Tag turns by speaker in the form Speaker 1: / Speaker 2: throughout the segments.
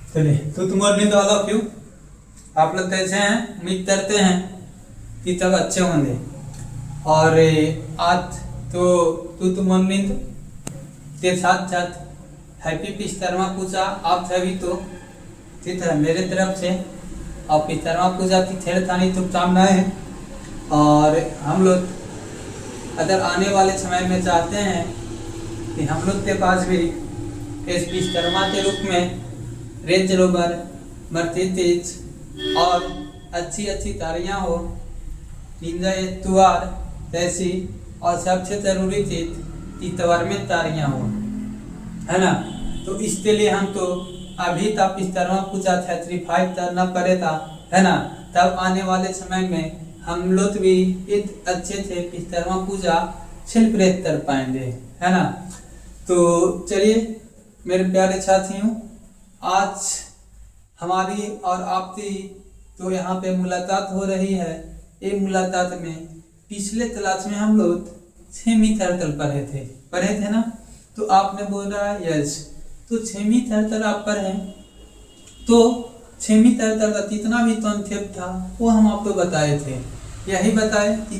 Speaker 1: चलिए तो तुम मॉर्निंग ऑल ऑफ यू। आप लोग कैसे हैं? उम्मीद करते हैं कि सब अच्छे होंगे। और आज तो तुम मॉर्निंग के साथ साथ हैप्पी पिछतरवा पूजा आप सभी तो ठीक है मेरे तरफ से। और पिछतरवा पूजा की ढेर सारी शुभकामनाएं हैं। और हम लोग अगर आने वाले समय में चाहते हैं कि हम लोग के पास भी इस पिछतरवा के रूप में रेंज रोवर, मर्सिडीज और अच्छी अच्छी गाड़ियाँ हो, निंजा एतवार जैसी, और सबसे ज़रूरी चीज़ इतवार में तारियाँ हो, है ना। तो इसके लिए हम तो अभी तक पिछतरवा पूजा 35 करना पड़ेगा, है ना। तब आने वाले समय में हम लोग भी एक अच्छे से पिछतरवा पूजा सेलिब्रेट कर पाएंगे, है ना। तो चलिए मेरे प्यारे साथियों, आज हमारी और आपकी तो यहाँ पे मुलाकात हो रही है। ये मुलाकात में पिछले क्लास में हम लोग छेमी सर्कल पढ़े थे ना। तो आपने बोला यस, तो छेमी सर्कल आप पढ़े, तो छेमी सर्कल का जितना भी कॉन्सेप्ट था वो हम आपको बताए थे। यही बताए कि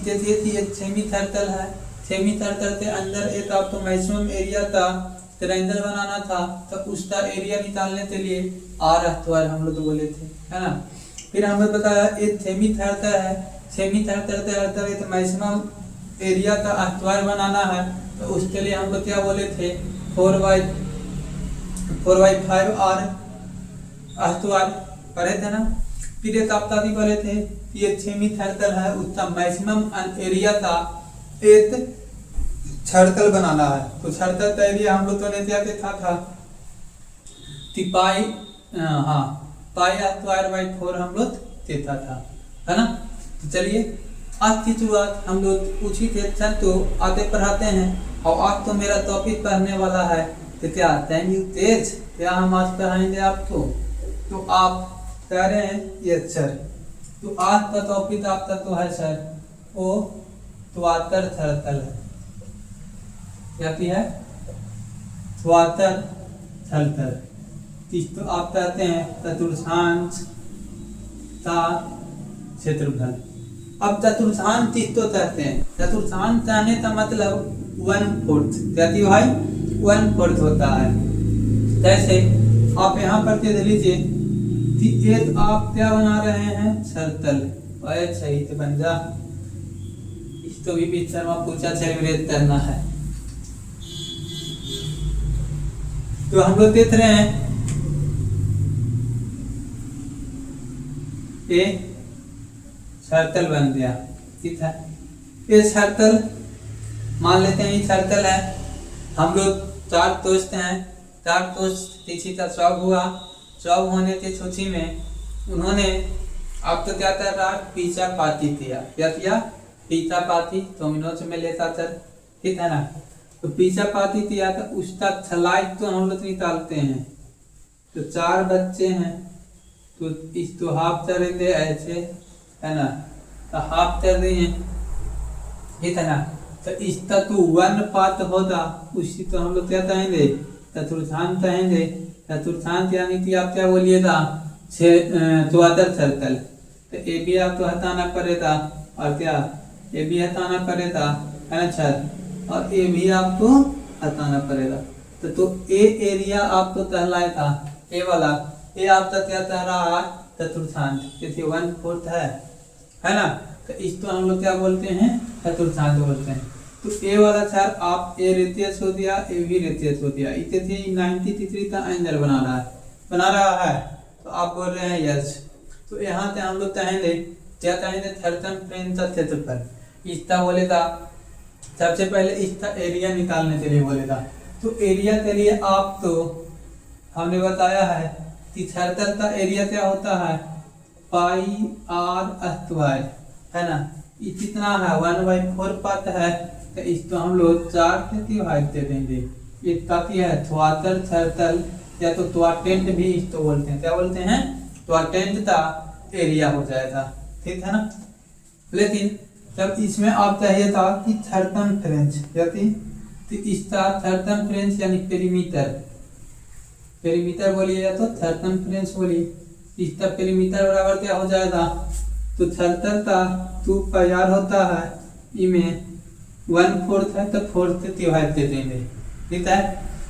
Speaker 1: एक छेमी सर्कल है। छेमी सर्कल के अंदर एक आपको मैक्सिमम एरिया का ट्रायंगल बनाना था, तो उसका एरिया निकालने के लिए आर स्क्वायर हम लोग बोले थे, है ना। फिर हमें बताया एक सेमी सर्कल है, सेमी सर्कल के अंदर एक मैक्सिमम एरिया का स्क्वायर बनाना है, तो उसके लिए हम लोग क्या बोले थे 4/5 आर स्क्वायर पढ़े थे ना। फिर एक आपका भी पढ़े थे कि एक सेमी सर्कल है, उसका मैक्सिमम एरिया का एक सर्कल बनाना है। तो सर्कल का एरिया हम लोग तो ने क्या देखा था कि पाई स्क्वायर/4 हम लोग देखा था, है ना। तो चलिए आज की शुरुआत हम लोग उसी सेक्शन तो आगे पढ़ाते हैं। और आज तो मेरा टॉपिक पढ़ने वाला है तो क्या थैंक यू तेज, क्या हम आज पढ़ाएंगे आपको। तो आप कह रहे हैं यस सर। तो आज का टॉपिक आपका तो है सर वो स्वातर सर्कल है। क्या है? स्वातर सर्कल। तो आप कहते हैं चतुर्थांश का क्षेत्रफल। अब चतुर्थांश तो कहते हैं, चतुर्थांश कहने का मतलब 1/4। कहती भाई 1/4 होता है। जैसे आप यहाँ पर देख लीजिए कि एक आप क्या बना रहे हैं सर्कल, सही तो बन जा। इसको भी पिछतरवा पूजा सेलिब्रेट करना है। तो हम लोग देख रहे हैं ये सर्कल बन गया, ठीक है। ये सर्कल मान लेते हैं, ये सर्कल है। हम लोग 4 दोस्त हैं, 4 दोस्त किसी का शौक हुआ। शौक होने की खुशी में उन्होंने अब तो क्या कर रहा पिज्जा पार्टी किया। क्या किया? पिज्जा पार्टी डोमिनोज में लेता सर, ठीक है ना। तो पिज्जा पार्टी किया तो उसका स्लाइस तो हम लोग निकालते हैं। तो 4 बच्चे हैं, तो इस तो हाफ करेंगे ऐसे, है ना। तो हाफ कर दिए, ठीक है ना। तो इसका तो 1 पार्ट होगा, उसी तो हम लोग क्या कहेंगे चतुर्थांश कहेंगे। चतुर्थांश यानी कि आप क्या बोलिएगा स्वातर सर्कल। तो ए भी आपको हटाना पड़ेगा, और क्या ए भी हटाना पड़ेगा, है ना सर। और ए भी आपको हटाना पड़ेगा। तो ए एरिया आपको कहलाएगा ए वाला। ए आपका क्या कह रहा है चतुर्थांश, क्योंकि 1/4 है ना। तो इसको हम लोग क्या बोलते हैं चतुर्थांश बोलते हैं। तो ए वाला सर आप ए रेडियस हो दिया, ए भी रेडियस हो दिया। इसे 90 डिग्री का एंगल बना रहा है। तो आप बोल रहे हैं यस। तो यहाँ से हम लोग कहेंगे क्या कहेंगे सर्कमफ्रेंस का क्षेत्रफल। इसका बोलेगा सबसे पहले इसका एरिया निकालने के लिए बोलेगा। तो एरिया के लिए आप तो हमने बताया है कि सर्कल का एरिया क्या होता है पाई आर स्क्वायर, है ना। ये कितना है 1/4 पार्ट है। तो इसको हम लोग 4 से डिवाइड दे देंगे। इसका क्या है स्वातर सर्कल, या तो क्वाड्रेंट भी इसको बोलते हैं। क्या बोलते हैं? क्वाड्रेंट का एरिया हो जाएगा, ठीक है ना। लेकिन जब इसमें आप चाहिए था कि सर्कमफ्रेंस, तो इसका सर्कमफ्रेंस यानी पेरीमीटर, पेरीमीटर बोलिए या तो सर्कमफ्रेंस बोलिए। इसका पेरीमीटर बराबर क्या हो जाएगा, तो सर्कल का 2 पाई r होता है, इमें 1/4 है तो 4 से तिहाई दे देंगे, ठीक है।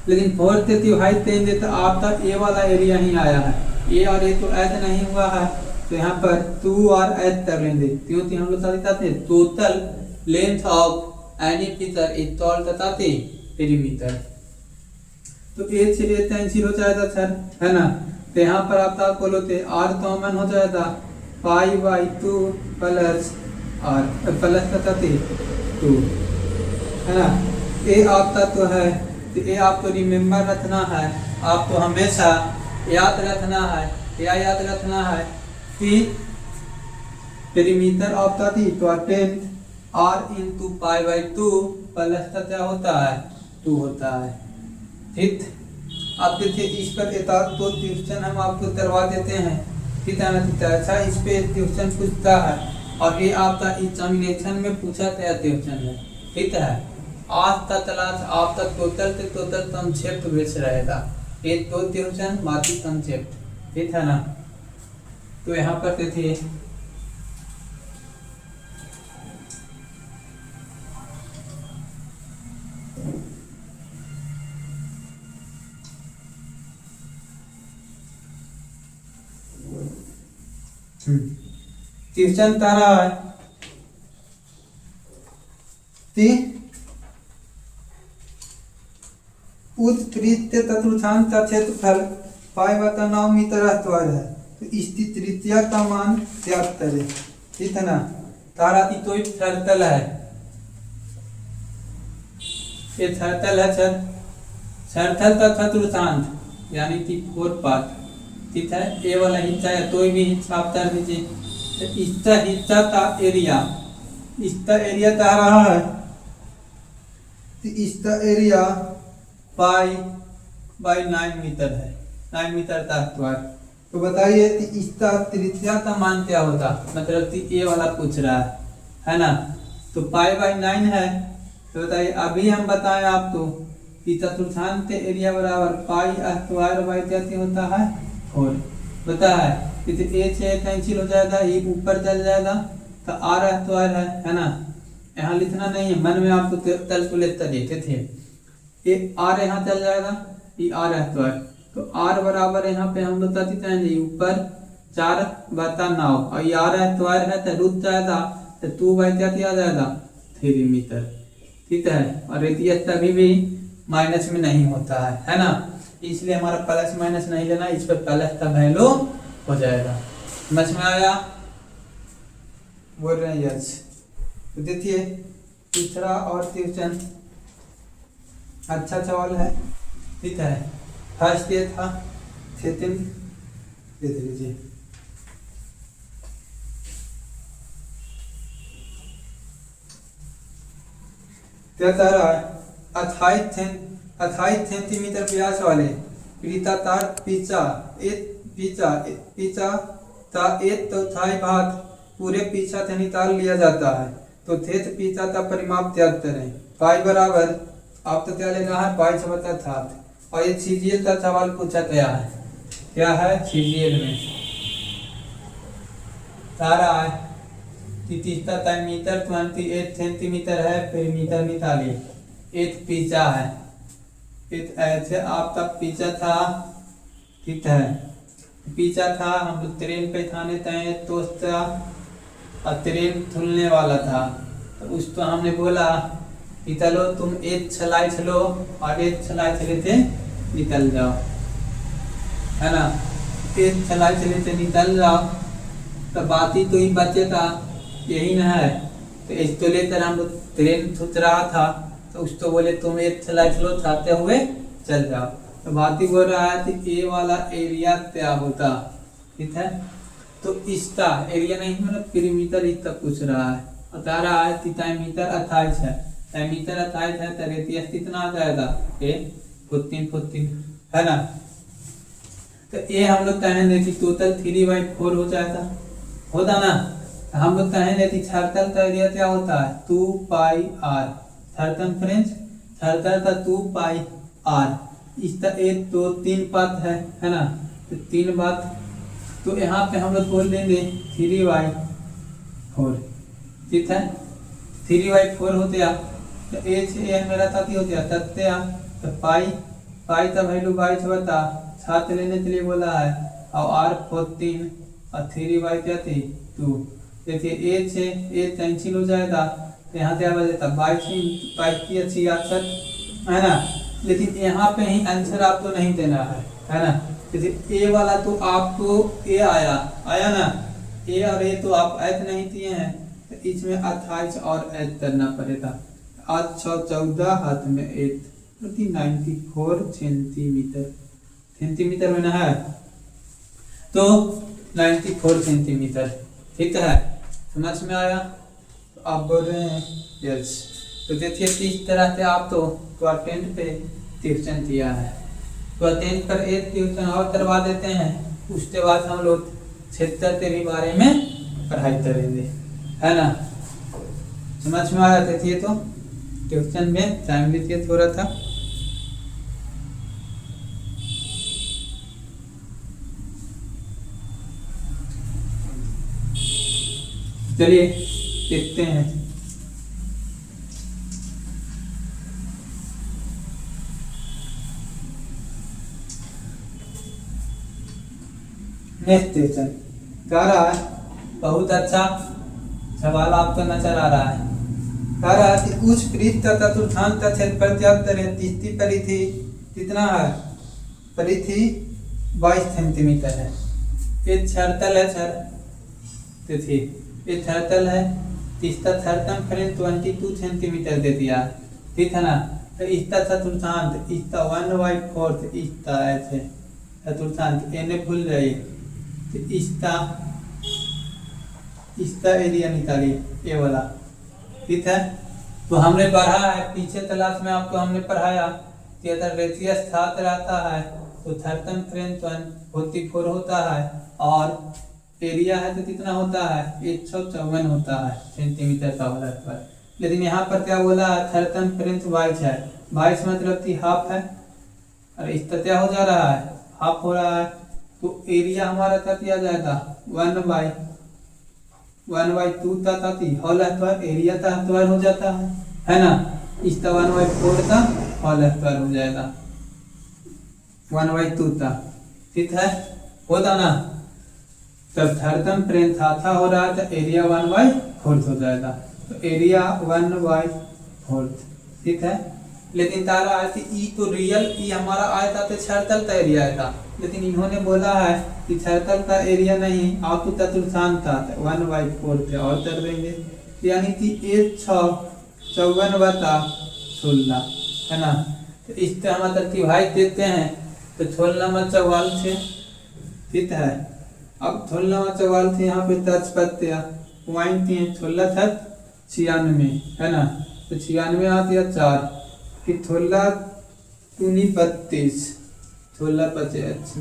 Speaker 1: लेकिन 4 से तिहाई देंगे तो आपका ए वाला एरिया ही आया है, ए और ए तो ऐड नहीं हुआ है, तो यहाँ पर 2 और ऐड कर लेंगे, क्योंकि हम लोग बताते हैं total length of any figure is called बताते पेरीमीटर। तो ए से ए कैंसिल हो जाएगा सर, है ना। तो यहाँ पर आप बोलोते आर कॉमन हो जाएगा, pi by 2 plus R plus बताते 2, है ना। ए आपका तो है, तो ये आपको रिमेम्बर रखना है, आपको हमेशा याद रखना है, क्या याद रखना है कि perimeter of the equivalent r into pi by 2 plus का क्या होता है 2 होता है, ठीक। अब देखिए इस पर एक तो क्वेश्चन हम आपको करवा देते हैं, ठीक है ना। अच्छा इस पे क्वेश्चन पूछता है और ये आपका एग्जामिनेशन में पूछा गया क्वेश्चन है, ठीक है। आज का क्लास आपका टोटल के टोटल कंसेप्ट बेस रहेगा, एक दो क्वेश्चन बाकी कंसेप्ट, ठीक है ना। तो यहाँ पर देखिए क्वेश्चन तारा है उत्तरीय चतुर्थांश का क्षेत्रफल 5/9 मीटर स्क्वायर है, तो इसकी त्रिज्या का मान ज्ञात करें, ठीक है ना। तारा तो सर्कल है, ये सर्कल है सर, सर्कल का चतुर्थांश यानी कि 4 पार्ट, ठीक है। ए वाला हिस्सा या कोई भी हिस्सा आप कर दीजिए, तो इसका हिस्सा का एरिया, इसका एरिया क्या रहा है, तो इसका एरिया पाई बाई 9 मीटर है, 9 मीटर का स्क्वायर। तो बताइए कि इसका त्रिज्या का मान क्या होगा, मतलब कि ए वाला पूछ रहा है ना। तो पाई बाई 9 है, तो बताइए अभी हम बताएं आपको कि चतुर्थांश के एरिया बराबर पाई स्क्वायर बाई क्या होता है 4, पता है। ए से कैंसिल हो जाएगा, ये ऊपर चल जाएगा, तो आर स्क्वायर है ना। यहाँ लिखना नहीं है, मन में आपको कैलकुलेट कर देते थे, ये आर यहाँ चल जाएगा, ये आर स्क्वायर, तो आर बराबर यहाँ पे हम लोग बताते हैं ऊपर 4/9 और ये आर स्क्वायर है तो रुक जाएगा, तो 2/3 आ जाएगा 3 मीटर, ठीक है। और रेडियस कभी भी माइनस में नहीं होता है ना, इसलिए हमारा प्लस माइनस नहीं लेना, इस पर प्लस का वैल्यू हो जाएगा। समझ में आया, बोल रहे हैं यस। तो देखिए तीसरा और क्वेश्चन अच्छा सवाल है, ठीक है। फर्स्ट ये था, सेकंड देख लीजिए। क्या कह रहा है, 28 सेंटीमीटर व्यास वाले वृत्ताकार पिचा का 1/4 भाग पूरे पिचा से निकाल लिया जाता है, तो थेट पिचा का परिमाप त्याग करें। पाई बराबर आप तो क्या लेना है, पाई 6/7। और ये सीजीएल का सवाल पूछा गया है, क्या है सीजीएल में सारा है कि तीसरा मीटर 28 सेंटीमीटर है, फिर मीटर निकालिए, एक पिचा है, एक ऐसे आपका पिचा था, ठीक है। पिचा था, हम लोग ट्रेन पे थाने तय तो और ट्रेन खुलने वाला था, तो उसको हमने बोला कि चलो तुम एक छलाई चलो और एक छलाई चले थे निकल जाओ, है ना। एक छलाई चले थे निकल जाओ, तो बात ही तो ही बचेगा, यही ना है। तो इसको लेकर हम लोग ट्रेन छूट रहा था, तो उसको बोले तुम एक छलाई चलो चाहते हुए चल जाओ, तो बात ही बोल रहा है कि ए वाला एरिया क्या होता, ठीक है। तो इसका एरिया नहीं मतलब पेरीमीटर इसका पूछ रहा है, बता रहा है कि मीटर 28 है, मीटर 28 है, तो रेडियस कितना आ जाएगा 14 है ना। तो ये हम लोग कहेंगे कि टोटल 3/4 हो जाएगा, होता ना। हम लोग कहेंगे कि सर्कल का एरिया क्या होता है 2 पाई r, सर्कमफ्रेंस सर्कल का 2 पाई r, इसका एक तो 3 बात है ना, तो 3 बात, तो यहाँ पे हम लोग बोल देंगे 3/4, ठीक है। 3/4 होते या तो एच ए मेरा ताती होते या तत्ते या तो पाई का वैल्यू 22 बता 7 लेने के लिए बोला है, और आर 14 और 3 क्या थी 2। देखिए एच है, एच कैंसिल हो जाएगा, तो यहाँ से आ जाता 22 की अच्छी 66 है ना। लेकिन यहाँ पे ही आंसर आपको नहीं देना है ना। जैसे ए वाला तो आपको ए आया ना, ए और ए तो आप ऐड नहीं दिए हैं, तो इसमें 28 और ऐड करना पड़ेगा। 8 6 14 हाथ में 8 94 सेंटीमीटर में ना है, तो 94 सेंटीमीटर, ठीक है। समझ में आया? तो आप बोल रहे हैं यस। तो देखिए इस तरह से आप तो टेंथ पे ट्यूशन दिया है, तो टेंथ पर एक ट्यूशन और करवा देते हैं, उसके बाद हम लोग क्षेत्र के भी बारे में पढ़ाई करेंगे, है ना। समझ में आया? देखिए तो ट्यूशन में टाइम लीजिए थोड़ा था। चलिए देखते हैं। नेक्स्ट क्वेश्चन कह रहा है, बहुत अच्छा सवाल आपको नजर आ रहा है। कह रहा है कि उस पृष्ठ का चतुर्थांश का क्षेत्रफल ज्ञात करें। तीसरी परिधि कितना है? परिधि 22 सेंटीमीटर है। ये सर्कल है सर, देखिए ये सर्कल है, इसका सर्कमफ्रेंस 22 सेंटीमीटर दे दिया, ठीक है ना। तो इसका चतुर्थांश, इसका 1/4, इसका ऐसे चतुर्थांश एने भूल जाइए, तो इसका एरिया निकालिए ये वाला, ठीक है। तो हमने पढ़ा है पीछे क्लास में, आपको हमने पढ़ाया कि अगर रेडियस 7 रहता है तो सर्कमफ्रेंस 144 होता है, और एरिया है तो कितना होता है? 154 होता है सेंटीमीटर का वाला पर। लेकिन यहाँ पर क्या बोला है? सर्कमफ्रेंस 22 है, 22 मतलब कि हाफ है, और इसका क्या हो जा रहा है? हाफ हो रहा है, तो एरिया हमारा क्या किया जाएगा? 1/2 का होल स्क्वायर, एरिया का स्क्वायर हो जाता है ना। इसका 1/4 का होल स्क्वायर हो जाएगा, 1/2 का, ठीक है, होता ना। तब सर्कमफ्रेंस आधा हो रहा है तो एरिया 1/4 हो जाएगा, तो एरिया 1/4, ठीक है। लेकिन तारा है कि ई तो रियल ई हमारा आया था तो सर्कल का एरिया आया था, लेकिन इन्होंने बोला है कि सर्कल का एरिया नहीं, आप तो चतुर्थांश था 1/4 थे और कर देंगे, यानी कि 1/54 है ना। तो इस तरह मतलब कि भाई देते हैं तो 16 से, ठीक है। अब 16 से यहाँ पे टच करते हैं, पॉइंट दिए 16 था 96 है ना, तो 96 आती है 4, फिर 16 दूनी 32, 16 25,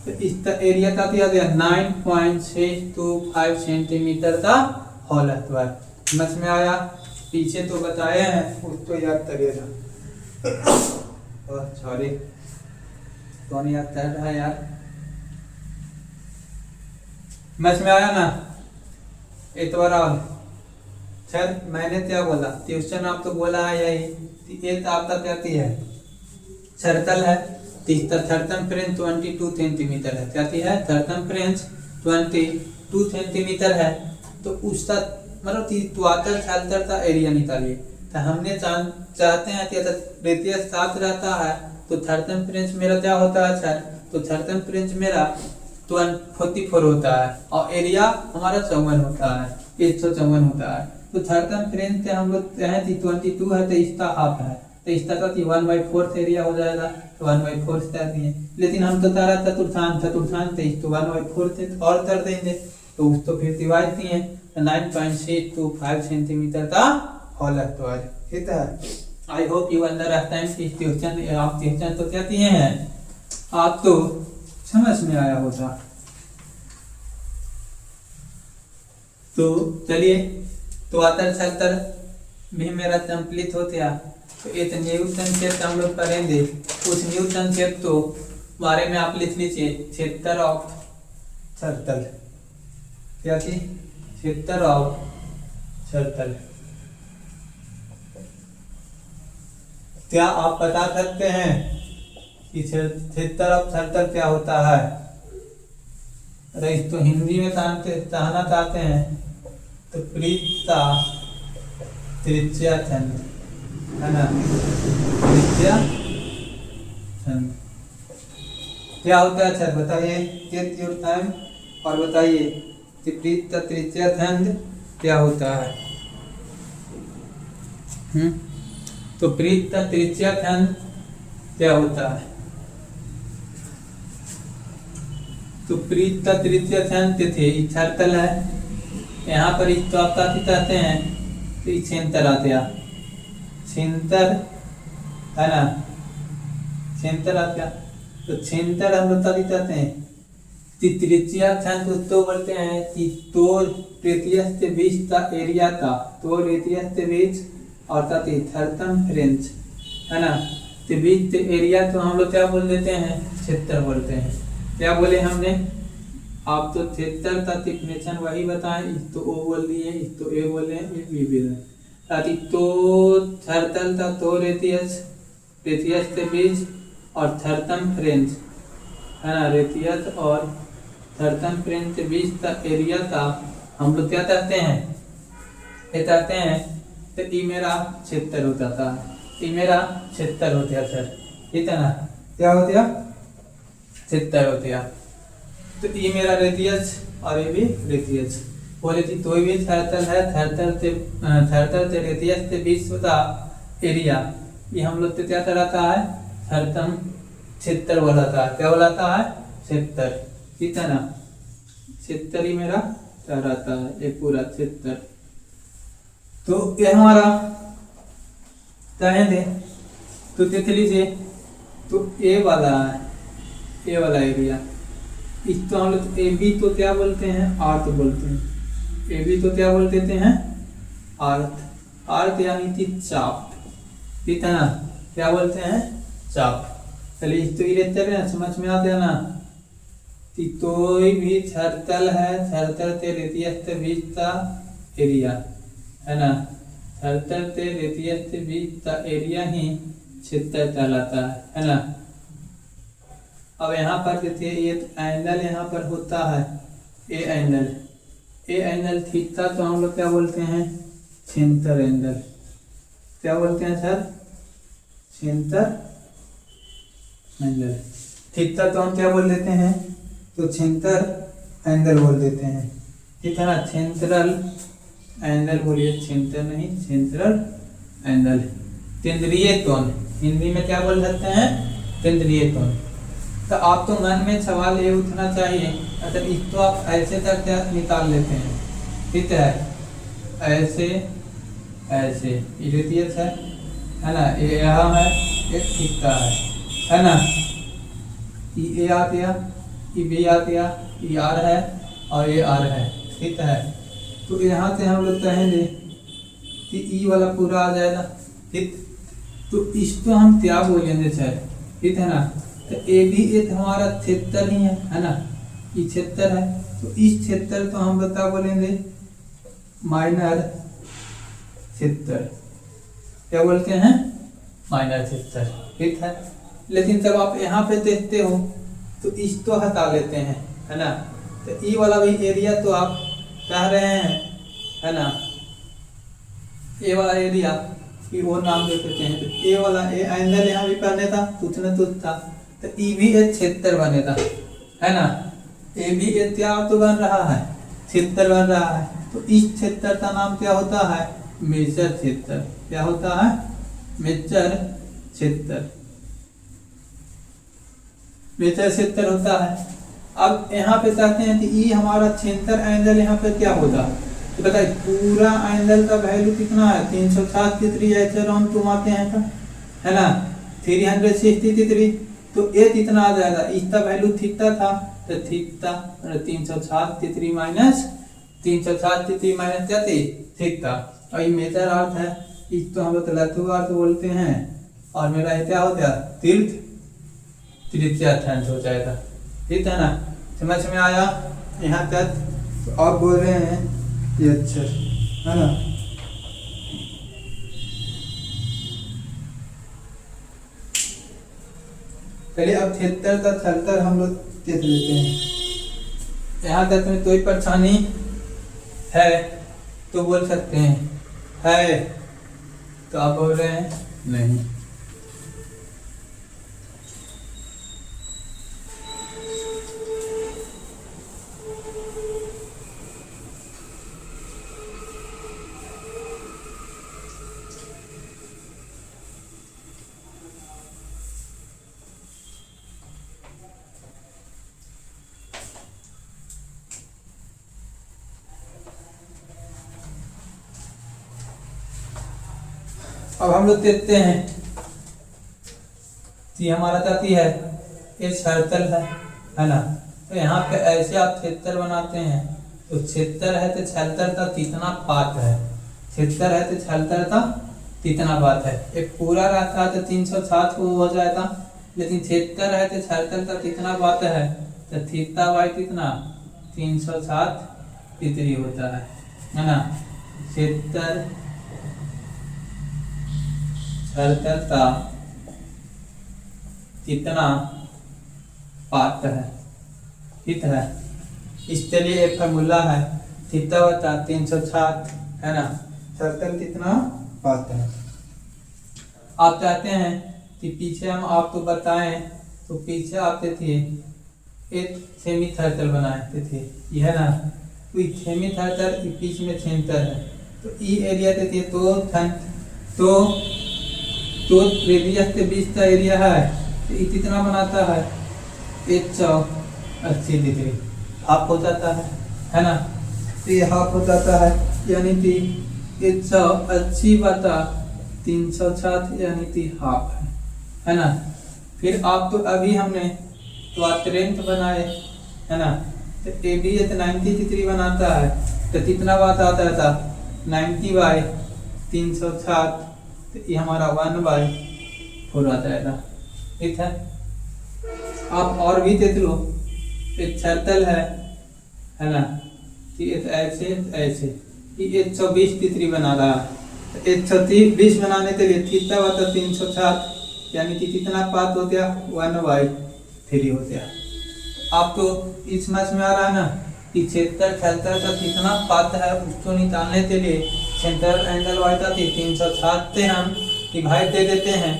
Speaker 1: तो इसका एरिया का दिया गया 9.625 सेंटीमीटर का होल स्क्वायर। समझ में आया? पीछे तो बताए हैं, उसको याद करिएगा। सॉरी, कौन याद कर रहा है यार? समझ में आया ना? इतवार सर मैंने क्या बोला? ट्यूशन आपको बोला है यही, एक आपका क्या है? सर्कल है, इसका सर्कमफ्रेंस 22 सेंटीमीटर है, क्या है? सर्कमफ्रेंस 22 सेंटीमीटर है, तो उसका मतलब त्रिज्या सर्कल का एरिया निकालिए। तो हमने चाहते हैं कि अगर रेडियस 7 रहता है तो सर्कमफ्रेंस मेरा क्या होता है सर? तो सर्कमफ्रेंस मेरा 144 होता है, और एरिया हमारा 54 होता है, 154 होता है। तो सर्कमफ्रेंस से हम लोग कहें कि 22 है तो इसका हाफ है, तो इसका का 1/4 एरिया हो जाएगा, तो 1/4 कर दिए। लेकिन हम तो तारा चतुर्थांश तो इसको 1/4 से और कर देंगे, तो उसको फिर डिवाइड दिए, तो 9.625 सेंटीमीटर का होल स्क्वायर, ठीक है। I hope you understand this question. आप क्वेश्चन तो क्या दिए हैं, आप तो समझ में आया होगा। तो चलिए, तो आतर सर्कल भी मेरा कंप्लीट हो गया। तो ये तो न्यूटन क्षेत्र हम लोग करेंगे। उस न्यूटन क्षेत्र तो बारे में आप लिख लीजिए क्षेत्र ऑफ सर्कल। क्या थी? क्षेत्र ऑफ सर्कल। क्या आप बता सकते हैं कि क्षेत्र ऑफ सर्कल क्या होता है? अरे इसको हिंदी में कहना चाहते हैं तो वृत्ता त्रिज्या छंद, है ना? त्रिज्या छंद क्या होता है? अच्छा बताइए, टेक योर टाइम और बताइए कि वृत्त त्रिज्या छंद क्या होता है? तो वृत्त त्रिज्या छंद क्या होता है? तो वृत्त त्रिज्या छंद थे सर्कल है, यहाँ पर इसको आप काफी चाहते हैं तो सेंटर आ गया, सेंटर है ना, सेंटर आ गया। तो सेंटर हम लोग काफी चाहते हैं त्रिज्या छंद उसको बोलते हैं कि तो रेडियस के बीच का एरिया था, तो रेडियस के बीच अर्थात सर्कमफ्रेंस, है ना, तो बीच के एरिया तो हम लोग क्या बोल देते हैं? क्षेत्र बोलते हैं। क्या बोले हमने? आप तो क्षेत्र का डिफिनेशन वही बताएं, इस तो ओ बोल दिए, इस तो ए बोले, ये बी बोले। ताकि तो सर्कल का तो रेडियस के बीच और सर्कमफ्रेंस, है ना, रेडियस और सर्कमफ्रेंस के बीच का एरिया का हम लोग क्या कहते हैं? ये कहते हैं तो ये मेरा क्षेत्र हो जाता है, ये मेरा क्षेत्र हो गया सर, ठीक है ना? क्या हो गया? क्षेत्र हो गया। तो ये मेरा रेडियस और ये भी रेडियस बोले थी, तो भी सर्कल है, सर्कल से रेडियस के बीच का एरिया, ये हम लोग क्या कराता है? सर्कम क्षेत्र बोलाता है। क्या बोलाता है? क्षेत्र, ठीक है ना? क्षेत्र ही मेरा कहलाता है, ये पूरा क्षेत्र। तो ये हमारा कहेंगे तो देख लीजिए, तो ए वाला है, ए वाला एरिया, इसको हम लोग ए बी तो क्या बोलते हैं? आर्थ बोलते हैं। ए बी तो क्या बोल देते हैं? आर्थ, आर्थ यानी कि चाप, ठीक है ना? क्या बोलते हैं? चाप। चलिए इस तो इरेजर है, समझ में आ गया ना कि कोई भी सर्कल है, सर्कल के रेडियस के बीच का एरिया, है ना, सर्कल के रेडियस के बीच का एरिया ही क्षेत्र कहलाता है ना? अब यहाँ पर देखिए एक एंगल यहाँ पर होता है, A angle, A angle theta तो हम लोग क्या बोलते हैं? Centre angle. क्या बोलते हैं सर? Centre angle. थीटा तो हम क्या बोल देते हैं? तो सेंटर एंगल बोल देते हैं, ठीक है ना? सेंट्रल एंगल बोलिए, सेंटर नहीं, सेंट्रल एंगल। केंद्रीय कोण, हिंदी में क्या बोल सकते हैं? केंद्रीय कोण। तो आप तो मन में सवाल ये उठना चाहिए, अगर इसको आप ऐसे करके निकाल लेते हैं, ठीक है? ऐसे ऐसे रेडियस है ना, ये यहाँ है, एक थीटा है ना, ये आ गया, ये बी आ गया, ये आर है और ये आर है, ठीक है? तो यहाँ से हम लोग कहेंगे कि ई वाला पूरा आ जाएगा, ठीक? तो इसको हम क्या बोलेंगे सर, ठीक है ना? तो ए भी एक हमारा क्षेत्र ही है ना, ये क्षेत्र है। तो इस क्षेत्र को हम बता बोलेंगे माइनर क्षेत्र। क्या बोलते हैं? माइनर क्षेत्र, ठीक है? लेकिन जब आप यहाँ पे देखते हो तो इसको हटा लेते हैं, है ना? तो ई वाला भी एरिया तो आप कह रहे हैं, है ना, ए वाला एरिया कि वो नाम दे देते हैं। तो ए वाला ए एंगल यहाँ भी करने था, कुछ न कुछ था, तो ई भी एक क्षेत्र बनेगा, है ना? ए भी एक क्या तो बन रहा है? क्षेत्र बन रहा है। तो इस क्षेत्र का नाम क्या होता है? मेजर क्षेत्र। क्या होता है? मेजर क्षेत्र, मेजर क्षेत्र होता है। अब यहाँ पे चाहते हैं कि ई हमारा सेंटर एंगल यहाँ पे क्या होगा, तो बताइए पूरा एंगल का वैल्यू कितना है? 360 डिग्री ऐसे राउंड घुमाते हैं का, है ना, 360 डिग्री। तो ये कितना आ जाएगा? इसका वैल्यू थीटा था, तो theta 360 degree minus 360 degree minus क्या थी? थीटा। और ये मेजर अर्थ है, इस तो हम लोग लघु अर्थ बोलते हैं, और मेरा ये क्या हो गया तीर्थ तृतीयार्थांश हो जाएगा। ठीक है ना, समझ में आया यहाँ तक? तो आप बोल रहे हैं ये अच्छा है ना। चलिए अब 73 तक 76 हम लोग देख लेते हैं। यहाँ तक में कोई परेशानी है तो बोल सकते हैं, है तो आप बोल रहे हैं नहीं। अब हम लोग देखते हैं कि हमारा जाती है ये सर्कल है ना। तो यहाँ पे ऐसे आप क्षेत्र बनाते हैं, तो क्षेत्र है तो छलतर का कितना पात है, क्षेत्र है तो छलतर का कितना पात है। एक पूरा रहता है तो 360 को हो जाएगा, लेकिन क्षेत्र है तो छलतर का कितना पात है, तो थीटा बाई कितना 360 डिग्री होता है ना। क्षेत्र छलतर का कितना पात है, ठीक है। इसके लिए एक फॉर्मूला है, थीटा बटा 360 है ना, सर्कल कितना पात है। आप चाहते हैं कि पीछे हम आपको बताएं, तो पीछे आप थे एक सेमी सर्कल बनाए थे, ये है ना। तो सेमी सर्कल के बीच में सेंटर है, तो ई एरिया देते तो रेडियस के बीच का एरिया है, तो ये कितना बनाता है 180 डिग्री, हाफ हो जाता है ना। तो ये हाफ हो जाता है, यानी कि 180 बटा 360 यानी कि हाफ है ना। फिर आप तो अभी हमने क्वाड्रेंट बनाए है ना, तो ए बी 90 डिग्री बनाता है, तो कितना बात आता था 90 बाई 360, तो ये हमारा 1/4 आ जाएगा। ठीक है, आप और भी देख लो, एक सर्कल है ना, कि ऐसे ऐसे 120 डिग्री बना रहा है, तो 120 बनाने के लिए थीटा बटा 360 यानी कि कितना पात हो गया 1/3 हो गया। आपको इस समझ में आ रहा है ना कि क्षेत्र छलतर का कितना पात है, उसको निकालने के लिए सेंट्रल एंगल वाई था 360 से हम डिवाइड दे देते हैं,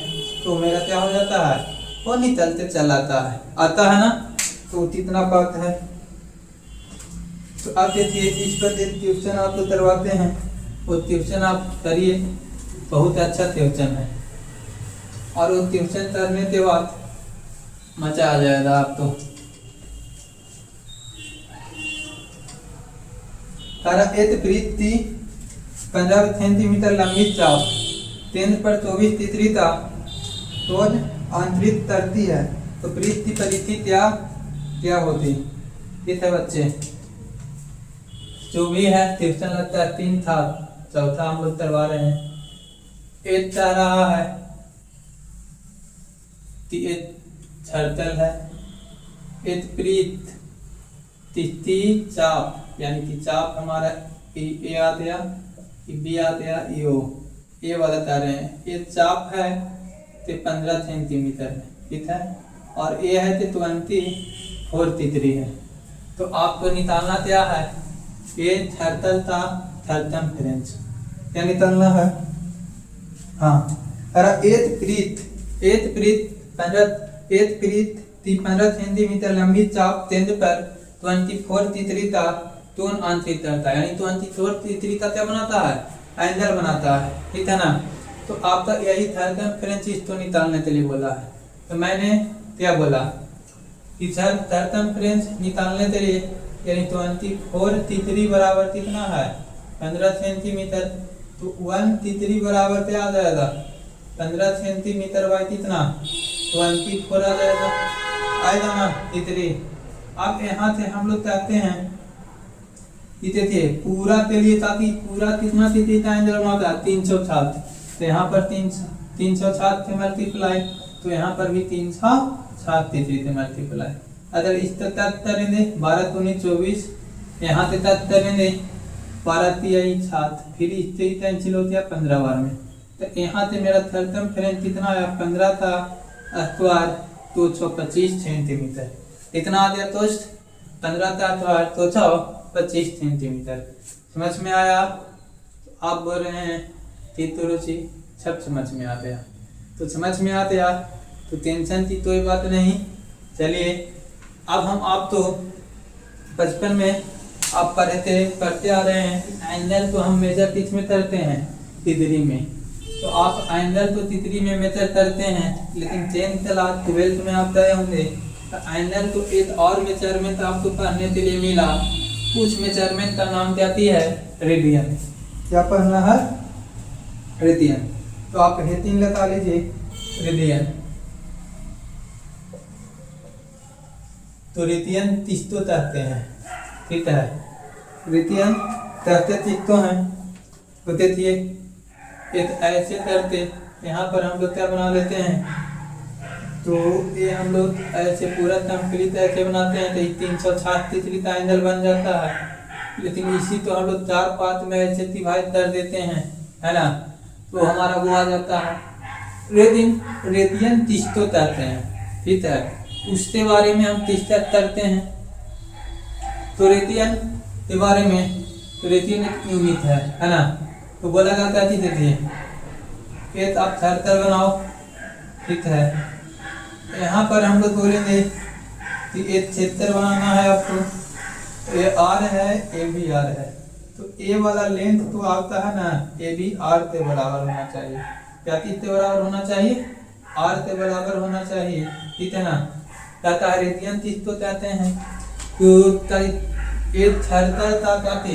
Speaker 1: तो मेरा क्या हो जाता है वो निकलते चल आता है ना। तो कितना पात है, तो आप देखिए इस पर एक ट्यूशन आपको करवाते हैं, वो ट्यूशन आप करिए, बहुत अच्छा ट्यूशन है, और वो ट्यूशन करने के बाद मजा आ जाएगा आपको। एक वृत्त थी 15 सेंटीमीटर लंबी चाप, केंद्र पर 24 डिग्री का रोज आंतरिक करती है, तो वृत्त की परिधि क्या होती। ठीक है बच्चे, जो भी है ट्यूशन लगता है 3 था, चौथा हम लोग करवा रहे हैं। एक चाह रहा है कि एक सर्कल है, एक वृत्त, तिथि चाप यानी कि चाप हमारा ए आ गया, बी आ गया, ए वाला बता रहे हैं। ये चाप है तो 15 सेंटीमीटर है, ठीक है, और ए है तो 24 डिग्री है। तो आपको निकालना क्या है, ये सर्कल का सर्कमफ्रेंस क्या निकालना है। हाँ, एक वृत्त 15 सेंटीमीटर लंबी चाप केंद्र पर 24 डिग्री का कोण आंतरिक करता है, यानी 24 डिग्री का क्या बनाता है एंगल बनाता है। ठीक है ना, तो आपका यही सर्कमफ्रेंस इसको निकालने के लिए बोला है। तो मैंने क्या बोला कि सर्कमफ्रेंस निकालने के लिए यानी 24 डिग्री बराबर कितना है 15 सेंटीमीटर, तो 1 डिग्री बराबर क्या आ जाएगा 15 सेंटीमीटर बाई कितना 24 आ जाएगा, आएगा ना डिग्री। अब यहाँ से हम लोग कहते हैं कि देखिए पूरा के लिए ताकि पूरा कितना डिग्री का एंगल बनाता है 360, तो यहाँ पर 307 से मल्टीप्लाई, तो यहाँ पर भी 307 तिथि से मल्टीप्लाई। अगर इस तक करेंगे 12 दूनी 24, यहाँ से तक करेंगे 12 तिहाई 7, फिर इससे कैंसिल हो गया 15 बार में। तो यहाँ से मेरा सर्कमफ्रेंस कितना आया, 15 का स्क्वायर 225 सेंटीमीटर। कितना आ गया दोस्त, 15 का स्क्वायर 225 सेंटीमीटर। समझ में आया? आप बोल रहे हैं तीन रुचि सब समझ में आ गया, तो समझ में आ गया तो टेंशन की कोई बात नहीं। चलिए अब हम आप तो बचपन में आप पढ़ते आ रहे हैं, एंगल तो हम मेजर किस में करते हैं, तितरी में। तो आप एंगल तो तितरी में मेजर करते हैं, लेकिन 10th क्लास 12th में आप गए होंगे तो एंगल तो एक और मेजरमेंट आपको पढ़ने के लिए मिला। उस मेजरमेंट का नाम क्या है, रेडियन। क्या पढ़ना है, रेडियन। तो आप हेडिंग लगा लीजिए रेडियन। तो रेडियन तीस्तो कहते हैं, ठीक है। रेडियन कहते तीस्तो हैं, होते थे एक ऐसे करते, यहाँ पर हम लोग क्या बना लेते हैं, तो ये हम लोग ऐसे पूरा कंप्लीट ऐसे बनाते हैं तो 360 डिग्री का एंगल बन जाता है। लेकिन इसी तो हम लोग 4 पार्ट में ऐसे डिवाइड कर देते हैं, है ना, तो हमारा वो आ जाता है रेडियन तीस्तो कहते हैं, ठीक है। उसके बारे में हम डिस्कस करते हैं। तो रेडियन के बारे में, तो रेडियन एक यूनिट है ना। तो बोला जाता है देखिए एक आप सर्कल बनाओ, ठीक है। यहाँ पर हम लोग बोलेंगे कि एक क्षेत्र बनाना है आपको, ए आर है, ए बी आर है। तो ए वाला लेंथ तो आता है ना, ए बी आर के बराबर होना चाहिए। क्या किसके बराबर होना चाहिए, आर के बराबर होना चाहिए, ठीक है ना। कहता है रेडियन किसको कहते हैं, तो एक सर्कल का कहते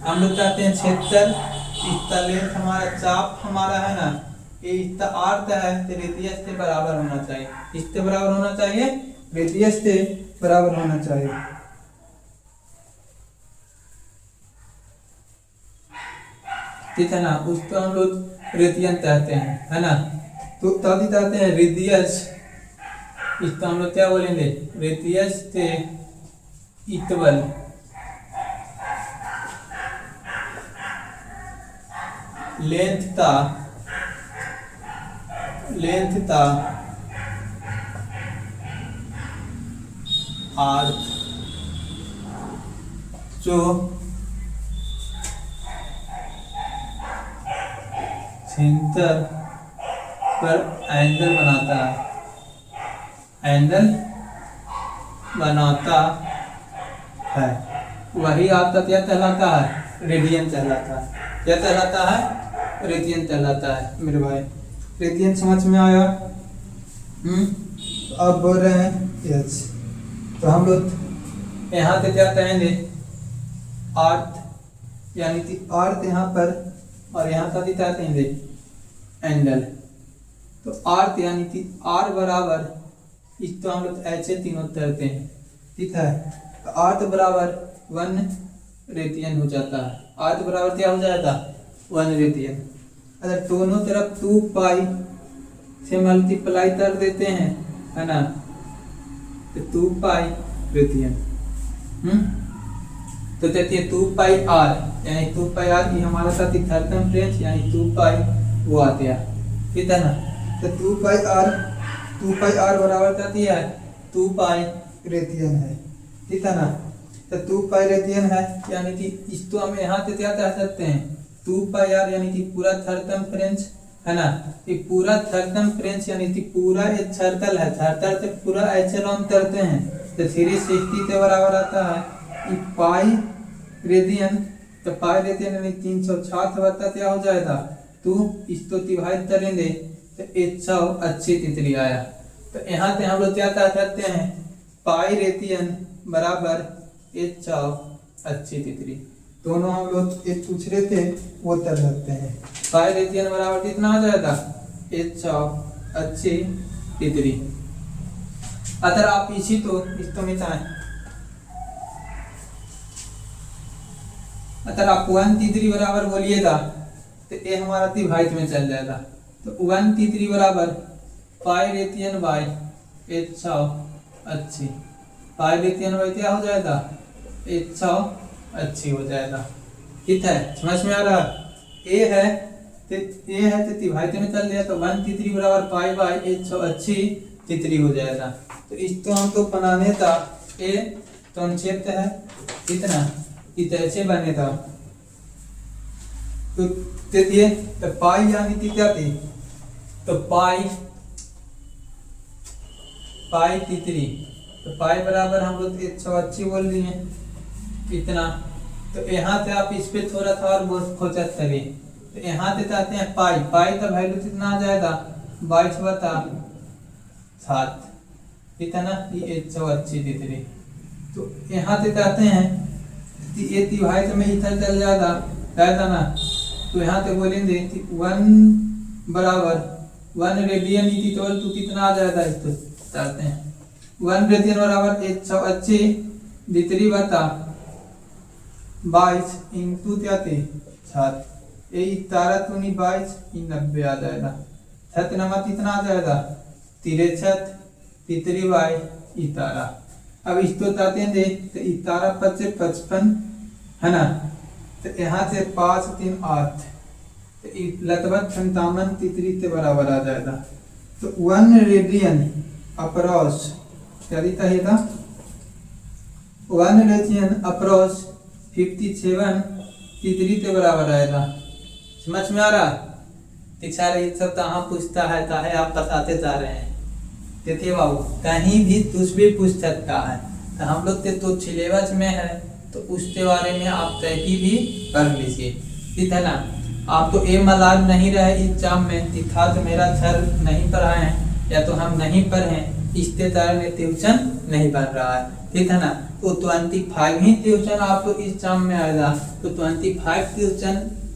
Speaker 1: हम लोग कहते हैं क्षेत्र। इसका लेंथ हमारा चाप हमारा है ना, ये इसका आर्क है तो रेडियस से बराबर होना चाहिए। इससे बराबर होना चाहिए, रेडियस से बराबर होना चाहिए, ठीक है ना। उसको हम लोग रेडियन कहते हैं, है ना। तो तभी कहते हैं रेडियस, इसका हम लोग क्या बोलेंगे, रेडियस से इक्वल लेंथ था आर्क जो सेंटर पर एंगल बनाता है वही आपका क्या कहलाता है, रेडियन कहलाता है। क्या कहलाता है, रेडियन कहलाता है मेरे भाई। रेडियन समझ में आया? तो अब बोल रहे हैं यस। तो हम लोग यहाँ से क्या कहेंगे, आर्थ, यानी कि आर्थ यहाँ पर, और यहाँ का क्या कहेंगे, एंगल। तो आर्थ यानी कि आर बराबर, इसको हम लोग ऐसे तीनों करते हैं, ठीक है। तो आर्थ बराबर 1 रेडियन हो जाता है। आर्थ बराबर क्या हो जाता, 1 रेडियन। अगर दोनों तरफ 2 पाई से मल्टीप्लाई कर देते हैं, है ना, तो 2 पाई रेडियन। तो कहते हैं 2 पाई आर, यानी 2 पाई आर की हमारा साथ सर्कमफ्रेंस, यानी 2 पाई वो आ गया, ठीक है ना। तो 2 पाई आर बराबर कहती है 2 पाई रेडियन है, ठीक है ना। तो 2 पाई रेडियन है, यानी कि इसको हम यहाँ से क्या कह सकते हैं, 2 पाई आर, यानी कि पूरा सर्कमफ्रेंस, है ना। ये पूरा सर्कमफ्रेंस यानी कि पूरा एक सर्कल है, सर्कल से पूरा ऐसे राउंड करते हैं तो 360 के बराबर आता है पाई रेडियन। तो पाई रेडियन यानी 360 बता क्या हो जाएगा, तो इसको डिवाइड करेंगे तो 180 तितली आया। तो यहाँ से हम लोग क्या कह सकते हैं, पाई रेडियन बराबर 180 तितली। दोनों हम लोग एक पूछ रहे थे वो कर सकते हैं। पाई रेडियन बराबर कितना आ जाएगा, 180 तितली। अगर आप इसी तो इसको मिटाएं, अगर आप 1 तितली बराबर बोलिएगा तो तो ये हमारा तिभाइत में चल जाएगा। तो 1 बराबर पाई रेतियन बाई 180 पाई रेतियन बाई क्या हो जाएगा 180 हो जाएगा। ठीक है, समझ में आ रहा। ए है तो तिभाइत में चल गया तो 1 बराबर पाई बाई 180 तितरी हो जाएगा। तो इस तो हमको बनाने था ए तो अनुच्छेद है कितना ऐसे बने था। तो देखिए तो पाई यानी कि क्या थी तो पाई तितरी तो पाई बराबर हम लोग 180 बोल दिए इतना। तो यहाँ से आप इस पे थोड़ा सा और खोचत करिए। तो यहाँ से चाहते हैं पाई का वैल्यू कितना आ जाएगा 22/7 ठीक है ना, ये 180 तितरी। तो यहाँ से चाहते हैं ये तिभाइत में इधर चल जाएगा ना। तो यहाँ से बोलेंगे 1 बराबर 1 रेडियन इक्वल टू कितना आ जाएगा इसको चाहते हैं 1 रेडियन बराबर 180 तितरी बता 22 इंटू क्या थे 7 ये 22 90 आ जाएगा। 7 नंबर कितना आ जाएगा 63 तितरी बाई इतारा। अब इसको चाहते हैं तो इतारा 55 है ना। तो यहाँ से 5 3 8 तो लगभग 57 तितरी के बराबर आ जाएगा। तो 1 रेडियन अप्रॉक्स क्या दिखता है था 1 रेडियन अप्रॉक्स 57 तितरी के बराबर आएगा। समझ में आ रहा। दीक्षा रही सब कहाँ पूछता है काहे आप बताते जा रहे हैं। देखिए बाबू कहीं भी कुछ भी पूछ सकता है। तो हम लोग तो सिलेबस में है तो उसके बारे में आप तहकी भी कर लीजिए ठीक है ना। आप तो ए मलाल नहीं रहे एग्जाम में दिखा तो मेरा सर नहीं पढ़ाए या तो हम नहीं पढ़े इसके कारण ट्यूशन नहीं बन रहा है ठीक है ना। तो 25 ही ट्यूशन आप लोग एग्जाम में आएगा। तो 25 ट्यूशन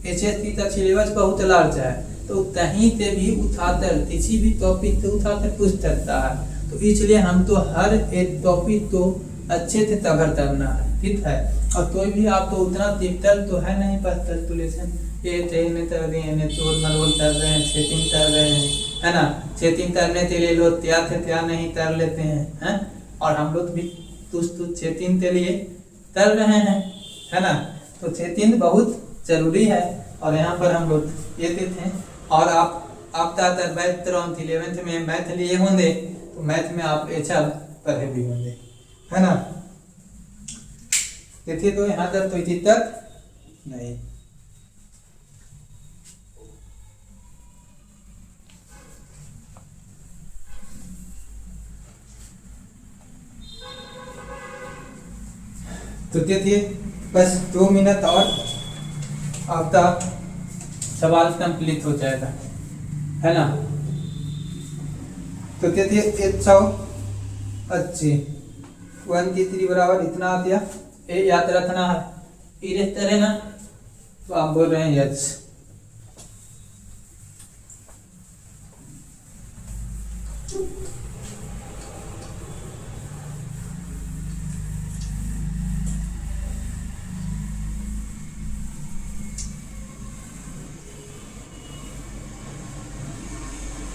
Speaker 1: HSC का सिलेबस बहुत लार्ज है तो कहीं से भी उठाकर किसी भी टॉपिक से उठाकर पूछ सकता है। तो इसलिए हम तो हर एक टॉपिक को अच्छे से कवर करना है ठीक है। और कोई भी आप तो उतना डिजिटल तो है नहीं पर कैलकुलेशन ये ट्रेन कर रहे हैं चोर मरोल कर रहे हैं सेटिंग कर रहे हैं है ना। सेटिंग करने के लिए लोग तैयार थे तैयार नहीं कर लेते हैं और हम लोग भी तुझ सेटिंग के लिए कर रहे हैं है ना। तो सेटिंग बहुत जरूरी है और यहाँ पर हम लोग ये देते हैं। और आप ज़्यादातर मैथ 11th में मैथ लिए होंगे तो मैथ में आप अच्छा पढ़े भी होंगे है ना। देखिए तो यहाँ तक कोई दिक्कत नहीं। तो देखिए बस 2 मिनट और आपका सवाल कंप्लीट हो जाएगा है ना। तो देखिए 180 1 बराबर इतना आ गया। ये याद रखना है इरेज तरह ना। तो आप बोल रहे हैं यस।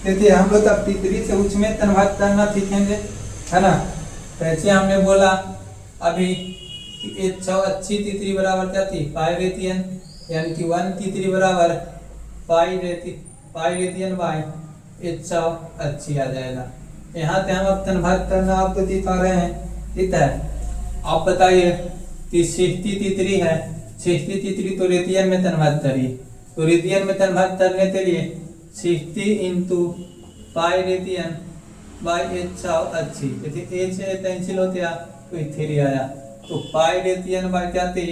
Speaker 1: देखिए हम लोग अब तीसरी से उच्च में कन्वर्ट करना सीखेंगे है ना। वैसे हमने बोला अभी कि 180 तीसरी बराबर क्या थी पाई रेतियन यानी कि 1 तीसरी बराबर पाई रेतियन बाई 180 आ जाएगा। यहाँ से हम अब कन्वर्ट करना आपको दिखा रहे हैं ठीक है। आप बताइए कि 60 तीसरी है 60 तीसरी तो रेतियन में कन्वर्ट करिए। तो रेतियन में कन्वर्ट करने के लिए 60 इंटू पाई रेतियन बाई 180 देखिए ए से कैंसिल होते तो 3 आया। तो पाई रेतियन बाई क्या थी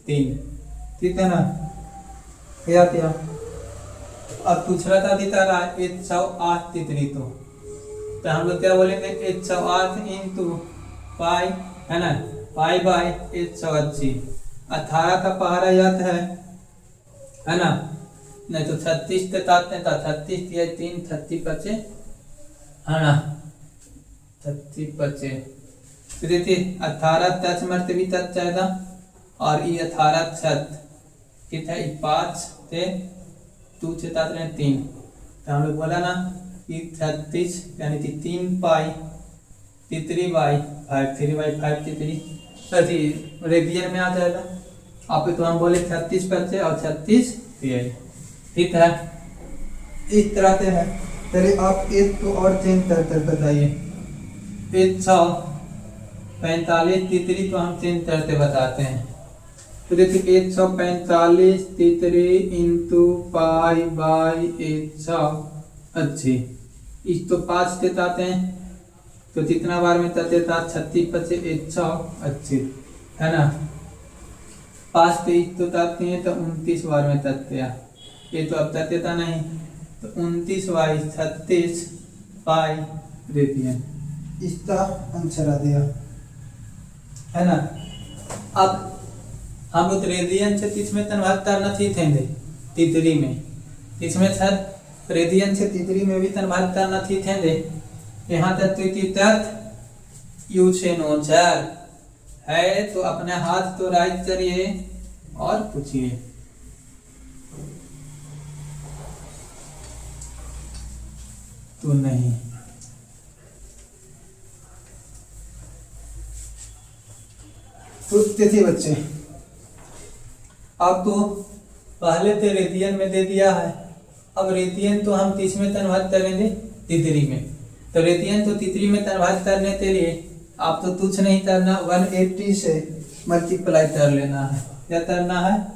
Speaker 1: 3 ठीक है ना। क्या किया अब पूछ रहा था दिखा रहा 108 तितरी तो हम लोग क्या बोलेंगे 108 इंटू पाई है ना पाई बाई 180 18 का पहाड़ा याद है ना। नहीं तो 36 के काटते था 36 दिया 3 30 बचे है ना 30 बचे। तो देखिए 18 टच मरते भी टच जाएगा और ये 18 छत कितना 5 से 2 चेतात रहे 3, तो हम लोग बोला ना कि 36 यानी कि 3 पाई तितरी बाई 5, 3/5 तितरी अति रेडियन में आ जाएगा। आप तो हम बोले 36 बच्चे और 36 ये, ठीक है। इस तरह से है। चलिए आप एक तो और चेंज कर बताइए। 145 तितरी तो हम चेंज करते बताते हैं। तो देखिए 145 तितरी इंटू पाई बाई 180, इस तो 5 देते हैं, तो कितना बार में तत्व था 36 बचे 180 है ना। 5 23 तो तत्व हैं तो 29 बार में तत्व, ये तो अब तत्वता नहीं, तो 29 बाई 36 पाई रेडियन, इसका आंसर आ गया है ना। अब हम लोग रेडियन से इसमें तनभागता नहीं थे तितरी में, इसमें सर रेडियन से तितरी में भी तनभागता नहीं थे। यहाँ तक तत् यू से नो चार है, तो अपने हाथ तो राइट करिए और पूछिए। तो नहीं, तो देखिए बच्चे, अब तो पहले तो रेडियन में दे दिया है, अब रेडियन तो हम 30 में तनभाग करेंगे तितरी में, तो रेडियन तो तितरी में तनभाग करने के लिए आप तो कुछ नहीं करना, 180 से मल्टीप्लाई कर लेना है। क्या करना है?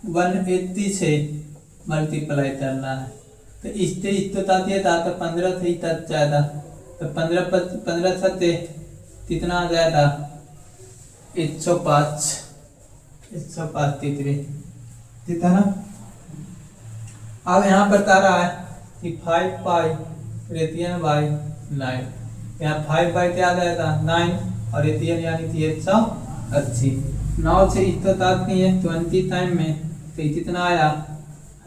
Speaker 1: 180 से मल्टीप्लाई करना है। तो इससे इस्ते था तो 15 से तक ज़्यादा, तो 15 सत्ते कितना आ जाएगा 105 तितरी, ठीक है ना। अब यहाँ पर तारा है कि 5 पाई रेडियन बाई 9, यहाँ 5 बाई क्या आ जाएगा 9 और रेडियन यानी कि 180। 9 से इस्तात नहीं है 20 टाइम में, तो कितना आया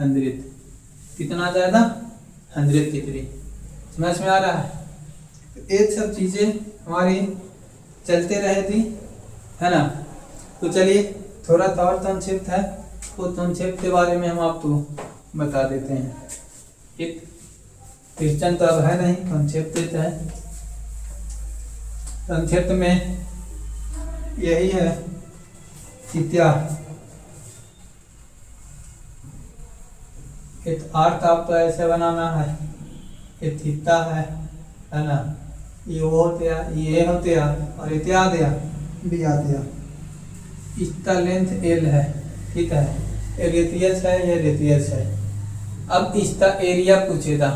Speaker 1: 100, कितना आ जाएगा 100 तितरी। समझ में आ रहा है? ये सब चीज़ें हमारी चलते रहे थी, है ना। तो चलिए थोड़ा सा और संक्षिप्त है, वो संक्षिप्त के बारे में हम आपको बता देते हैं। एक क्वेश्चन तो अब है नहीं, संक्षिप्त है। संक्षिप्त में यही है कि क्या एक अर्थ आपको ऐसे बनाना है, एक थीटा है ना, ये वो होते ये होते और इत्याद भी आते। इसका लेंथ L है, ठीक है, रेडियस है, ये रेडियस है। अब इसका एरिया पूछे था,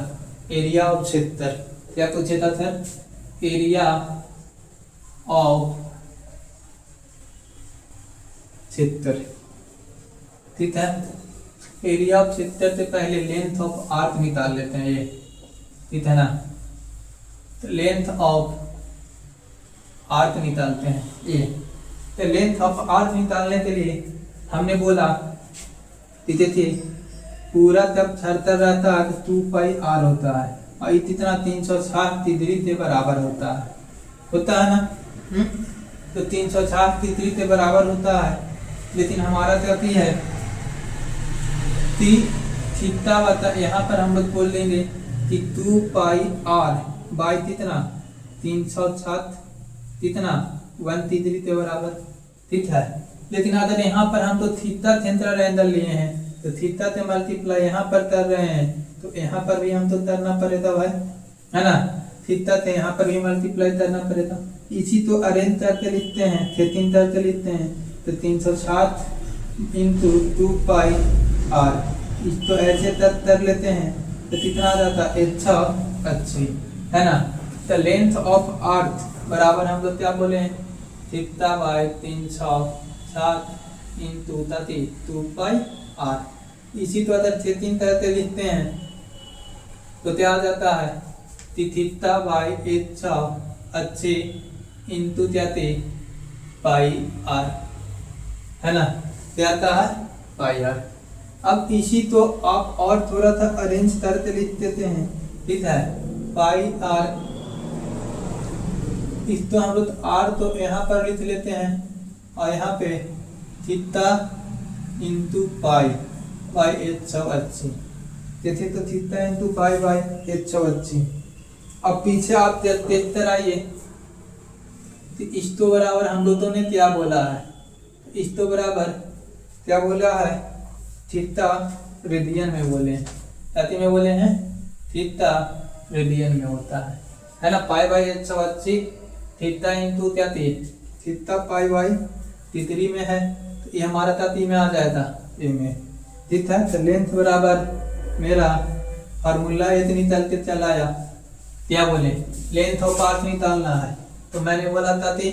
Speaker 1: एरिया ऑफ क्षेत्र, क्या पूछे था सर? एरिया ऑफ क्षेत्र, ठीक है। एरिया ऑफ क्षेत्र से पहले लेंथ ऑफ आर्क निकाल लेते हैं, ये ठीक है ना। तो लेंथ ऑफ आर्क निकालते हैं ये। तो लेंथ ऑफ आर्क निकालने के लिए हमने बोला कि देखिए पूरा जब सर्कल रहता है तो 2 पाई r होता है, और ये कितना 360 डिग्री के बराबर होता है ना। तो 360 डिग्री के बराबर होता है, लेकिन हमारा क्या है थीटा बता, यहाँ पर हम लोग बोल देंगे कि 2 पाई r बाई कितना 360 कितना 1 डिग्री के बराबर, ठीक है। लेकिन अगर यहाँ पर हम तो थीटा सेंट्रल एंगल लिए हैं, तो थीटा से मल्टीप्लाई यहाँ पर कर रहे हैं, तो यहाँ पर भी हम तो करना पड़ेगा भाई, है ना। थीटा से यहाँ पर भी मल्टीप्लाई करना पड़ेगा। इसी तो अरेंज करके लिखते हैं, सेटिंग करके लिखते हैं। तो 360 इंटू 2 पाई r, इसको ऐसे तक कर लेते हैं, तो कितना आ जाता है 180, है ना। तो लेंथ ऑफ अर्थ बराबर हम लोग क्या बोले, theta by 360 into 2 pi r। इसी तो अगर सेटिंग करके लिखते हैं तो क्या आ जाता है theta by 180 into pi r, है ना, क्या आता है पाई r। अब इसी तो आप और थोड़ा सा अरेंज करके लिख देते हैं, ठीक है। पाई r, इस तो हम लोग r तो यहाँ पर लिख लेते हैं, और यहाँ पे थीटा इंटू पाई बाई 180, थे तो थीटा इंटू पाई बाई 180। अब पीछे आप देखते आइए, तो इस तो बराबर हम लोगों ने क्या बोला है, इस तो बराबर क्या बोला है, थीटा रेडियन में बोले हैं, ताकि में बोले हैं थीटा रेडियन में होता है ना। पाई बाई 180 थीटा इंटू क्या थी, थीटा पाई बाई 3 में है, तो ये हमारा ताती में आ जाएगा ए में, ठीक है। तो लेंथ बराबर मेरा फार्मूला इतनी चलते चलाया, क्या बोले लेंथ ऑफ आर्क निकालना है, तो मैंने बोला था कि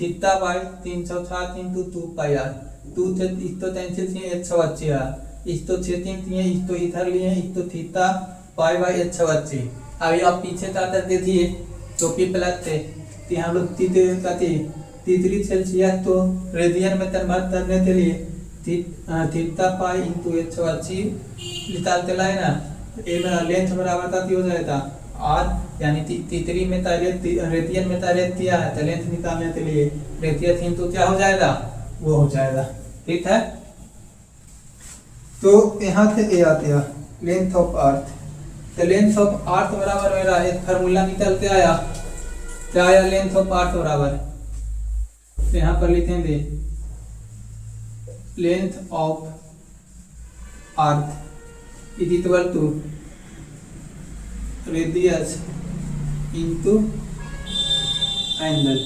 Speaker 1: theta by 360 into 2 pi R, 2 तो इस तो कैंसिल किए 180 आ, इस तो 6 3 किए, इस तो इधर लिए, इस तो थीटा पाई बाई 180। अभी आप पीछे जाकर देखिए तो पी प्लस थे कि हम लोग तीसरी सेल्सियस तो रेडियन में कन्वर्ट करने के लिए थीटा पाई इंटू 180 निकालते लाए ना, ये मेरा लेंथ बराबर था हो जाएगा आर, यानी तीसरी में रेडियन में तारीख किया है, तो लेंथ निकालने के लिए रेडियन इंटू क्या हो जाएगा, वो हो जाएगा, ठीक है। तो यहाँ से ए आते हैं लेंथ ऑफ अर्थ, तो लेंथ ऑफ अर्थ बराबर मेरा एक फार्मूला निकलते आया, क्या आया लेंथ ऑफ अर्थ बराबर, तो यहाँ पर लिखेंगे length of arc is equal to radius into angle,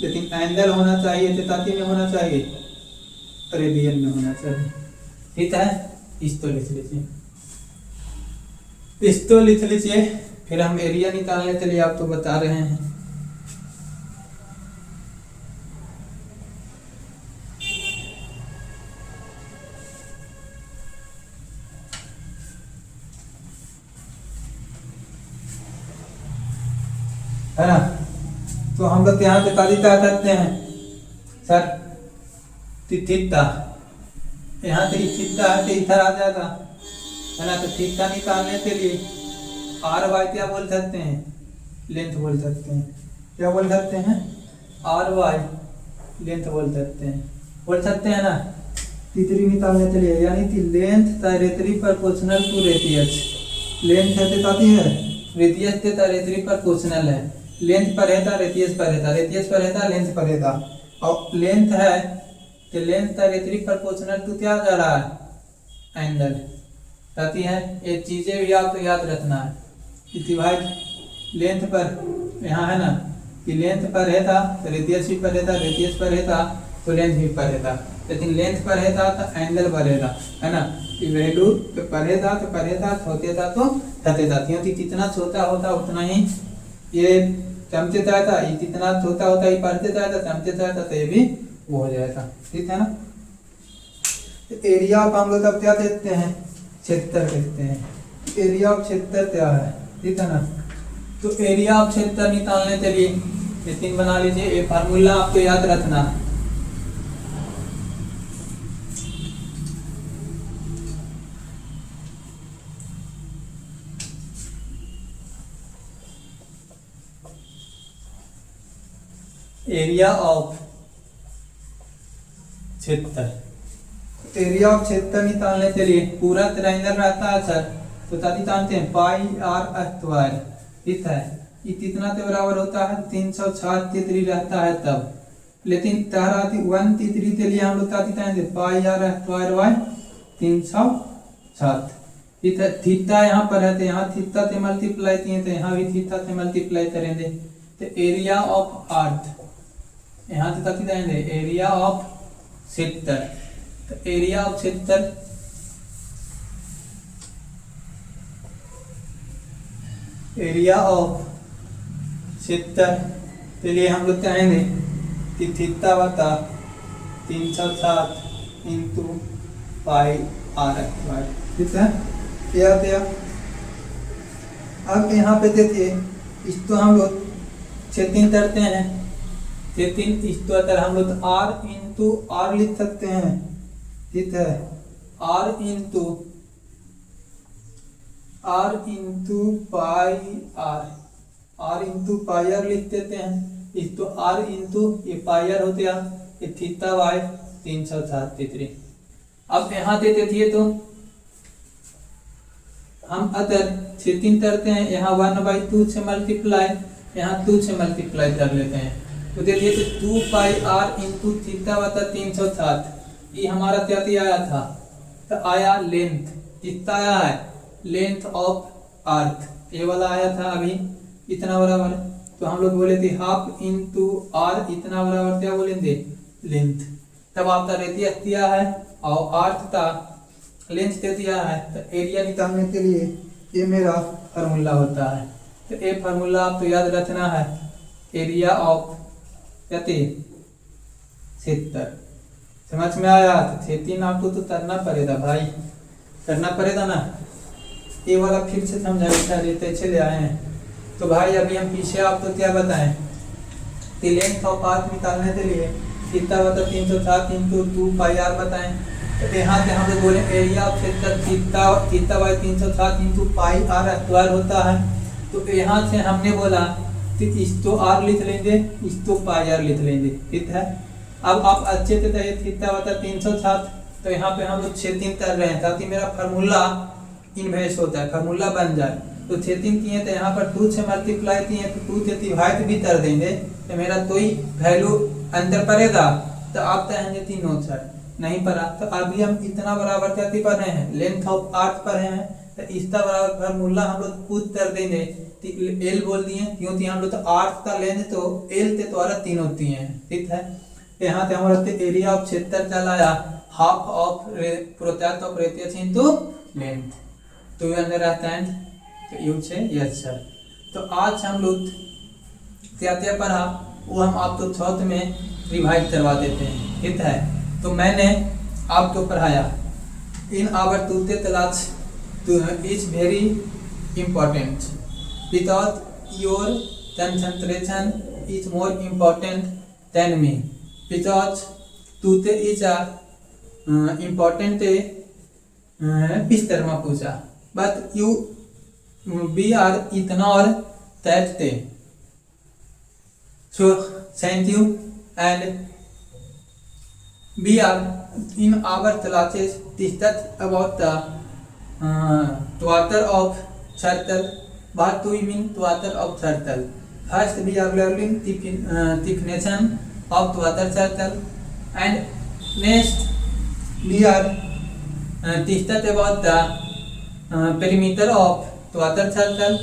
Speaker 1: लेकिन एंगल होना चाहिए ताकि में होना चाहिए, रेडियन में होना चाहिए, ठीक है। इस तो लिख लीजिए, इस तो लिख लीजिए, फिर हम एरिया निकालने के लिए आपको बता रहे हैं। है ना, तो हम लोग यहाँ पे तारीख क्या करते हैं सर, थीटा यहाँ से थीटा है तो इधर आ जाएगा, है ना। तो थीटा निकालने के लिए आर वाई क्या बोल सकते हैं, लेंथ बोल सकते हैं, क्या बोल सकते हैं, आर वाई लेंथ बोल सकते हैं ना। तीसरी निकालने के लिए यानी कि length directly proportional to radius, length है तो काफी है, रेडियस के डायरेक्टली प्रोपोर्शनल है, लेंथ पर रहता रेडियस पर रहता, रेडियस पर रहता लेंथ पर रहता, और लेंथ है तो लेंथ डायरेक्टली प्रोपोर्शनल टू क्या जा रहा है, एंगल रहती है। ये चीजें भी आपको याद रखना है कि भाई लेंथ पर यहाँ है ना कि लेंथ पर रहता तो रेडियस भी पर रहता, रेडियस पर रहता तो लेंथ भी पर रहता, लेकिन लेंथ पर रहता तो एंगल पर रहता, है ना। कि वैल्यू पढ़ेगा तो पढ़ेगा, छोटेगा तो छतेगा, क्योंकि जितना छोटा होता उतना ही ये चमचे जाता, ये जितना छोटा होता है पढ़ते जाता चमचे जाता, तो ये भी वो हो जाएगा, ठीक है ना। तो एरिया ऑफ हम लोग अब क्या देखते हैं, क्षेत्र देखते हैं, एरिया ऑफ क्षेत्र क्या है, ठीक है ना। तो एरिया ऑफ क्षेत्र निकालने के लिए लेकिन बना लीजिए, ये फार्मूला आपको याद रखना। एरिया ऑफ क्षेत्र, एरिया ऑफ क्षेत्र निकालने के लिए पूरा ट्रायंगल रहता है सर, तो ताकि जानते हैं पाई आर स्क्वायर, ठीक है। ये कितना के बराबर होता है, 360 तितरी रहता है तब, लेकिन तारा 1 तितरी के लिए हम लोग क्या दिखाएंगे, पाई आर स्क्वायर बाय 360, ठीक है। थीटा यहाँ पर है तो यहाँ थीटा से मल्टीप्लाई किए तो यहाँ भी थीटा से मल्टीप्लाई करेंगे, तो एरिया ऑफ अर्थ यहाँ से कथी जाएंगे, एरिया ऑफ क्षेत्र, तो एरिया ऑफ क्षेत्र एरिया ऑफ क्षेत्र के लिए हम लोग चाहेंगे कि थीटा बता 360 इंटू पाई आर स्क्वायर, ठीक है। क्या दिया, अब यहाँ पे देखिए इस तो हम लोग क्षेत्र करते हैं, क्षेत्र इस तो अगर हम लोग आर इंटू आर लिख सकते हैं, ठीक है। R into pi R, R into pi R लिख देते हैं, इस तो आर इंटू ये पाई आर हो गया, ये थीटा बाय 360 डिग्री। अब यहाँ देते थे तो हम अदर 3 करते हैं, यहाँ 1/2 से मल्टीप्लाई, यहाँ 2 से मल्टीप्लाई कर लेते हैं। तो देखिए तो 2 पाई आर इंटू थीटा बता 360, ये हमारा क्या आया था, तो आया लेंथ, कितना आया है, लेंथ ऑफ अर्थ, ये वाला आया था अभी इतना बराबर। तो हम लोग बोले थे हाफ इंटू आर इतना बराबर क्या बोलेंगे, लेंथ। तब आपका रेडियस दिया है और अर्थ का लेंथ दे दिया है, तो एरिया निकालने के लिए ये मेरा फार्मूला होता है। तो ये फार्मूला आपको याद रखना है, एरिया ऑफ क्षेत्र। समझ में आया, तो 3 आपको तो करना पड़ेगा भाई, करना पड़ेगा ना। ये वाला फिर से समझा देते चले आए हैं। तो भाई अभी हम पीछे आपको क्या बताएं, लेंथ ऑफ अर्थ निकालने के लिए कितना बता 360 इंटू 2 पाई आर बताएं। तो यहाँ पे हम लोग बोले एरिया ऑफ क्षेत्र कितना by 360 into pi R square होता है। तो यहाँ से हमने बोला कि इस तो आर लिख लेंगे, इस तो पाई आर लिख लेंगे, ठीक है। अब आप अच्छे से कहिए कितना बता 360, तो यहाँ पे हम लोग 6 कर रहे हैं ताकि मेरा फार्मूला इन्वर्स होता है, फार्मूला बन जाए। तो 6 किए तो यहाँ पर 2 से मल्टीप्लाई किए तो 2 से डिवाइड भी कर देंगे, तो मेरा कोई वैल्यू अंदर पड़ेगा। तो आप कहेंगे 360 नहीं पड़ा, तो अभी हम इतना बराबर क्या पढ़ रहे हैं, लेंथ ऑफ अर्थ पढ़ रहे हैं। तो इसका बराबर फार्मूला हम लोग खुद कर देंगे, एल बोल दिए क्योंकि हम लोग तो अर्थ का लेंथ तो एल के द्वारा 3 होती है, ठीक है। यहाँ पे हमारा एरिया ऑफ क्षेत्र चलाया half of product of radius into length. तो यू अंडरस्टैंड, तो यू से यस सर। तो आज हम लोग क्या क्या पढ़ा वो हम आपको चौथ में रिवाइज करवा देते हैं, ठीक है। तो मैंने आपको पढ़ाया इन आवर टूटे class is very important because your concentration is more important than me, because टूटे इज अ इम्पोर्टेंट पिस्तरमा पूछा, but you we are ignore that day. So thank you, and we are in our classes discuss about the quarter of circle. What do we mean quarter of circle? First we are learning definition of quarter circle, and next we are discuss about the perimeter of quarter circle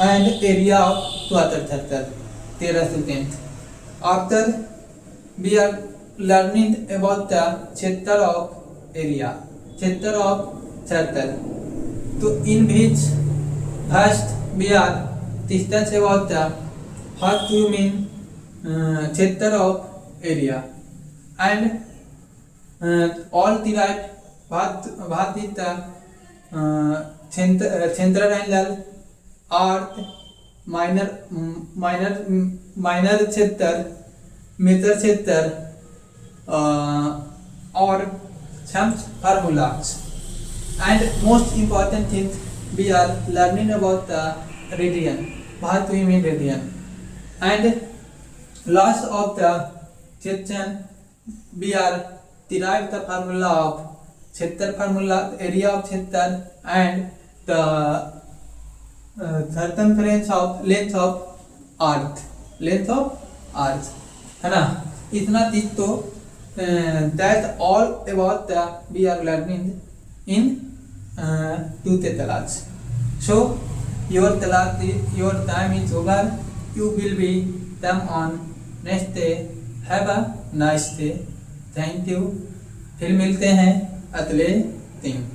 Speaker 1: and area of quarter circle 13 students. After we are learning about the क्षेत्र of area, क्षेत्र of circle. So in which first we are discuss about the what do you mean क्षेत्र of area, and all derived what is the central angle, earth, minor क्षेत्र, major क्षेत्र और some formulas. And most important thing we are learning about the radian. What do we mean radian? And last of the section we are derive the formula of क्षेत्र formula, area of क्षेत्र and the circumference of length of earth, length of earth, है ना। इतना चीज तो that all about the we are learning in tuesday class. So your class, your time is over, you will be come on next day. Have a nice day. Thank you. फिर मिलते हैं अगले दिन।